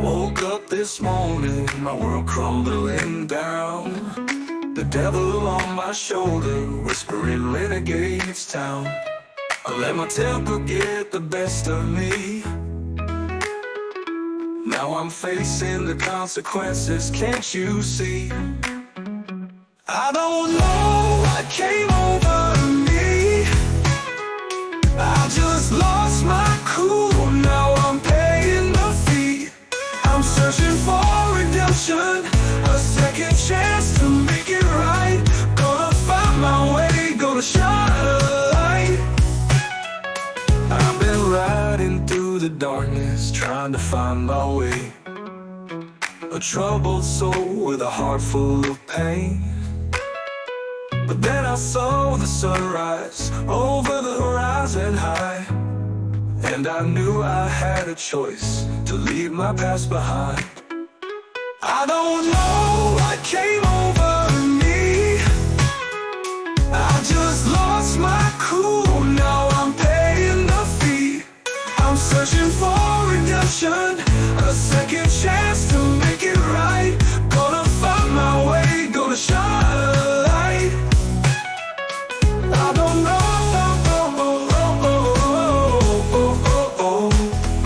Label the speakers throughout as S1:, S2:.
S1: Woke up this morning, my world crumbling down. The devil on my shoulder, whispering renegades town. I let my temper get the best of me. Now I'm facing the consequences, can't you see? I don't know what came over me. I just lost my cool, now I'm paying the fee. I'm searching for redemption, a second chance to make it right. Gonna find my way, gonna shine a light. I've been riding through the darkness, trying to find my way. A troubled soul with a heart full of pain. But then I saw the sunrise over the horizon high, and I knew I had a choice to leave my past behind. I don't know what came over me. I just lost my cool, now I'm paying the fee. I'm searching for redemption, a second chance to make it right. Gonna find my way, gonna shine a light. I don't know,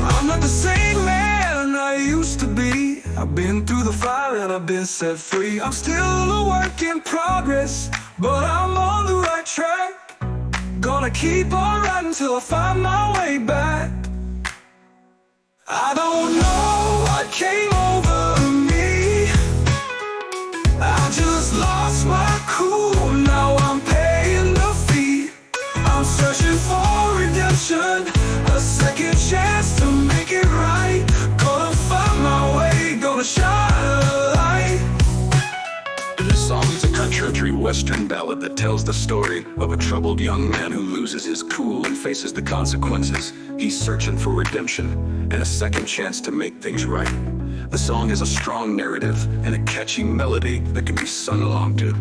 S1: I'm not the same man I used to be. I've been through the fire and I've been set free. I'm still a work in progress, but I'm on the right track. Gonna keep on riding till I find my way back. I don't know what came over me. I just lost my cool, now I'm paying the fee. I'm searching for redemption, a second chance to make it right. Gonna find my way, gonna shine a light.
S2: This song is a country western ballad that tells the story of a troubled young man who loses his cool and faces the consequences. He's searching for redemption and a second chance to make things right. The song is a strong narrative and a catchy melody that can be sung along to.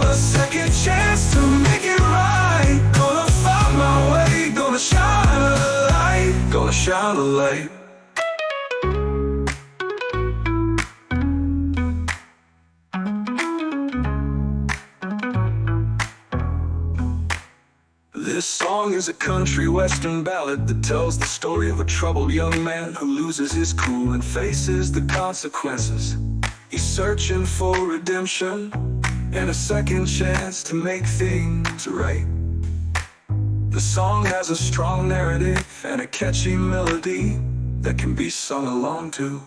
S1: A second chance to make it right. Gonna find my way, gonna shine a light. Gonna shine a light. This song is a country western ballad that tells the story of a troubled young man who loses his cool and faces the consequences. He's searching for redemption and a second chance to make things right. The song has a strong narrative and a catchy melody that can be sung along to.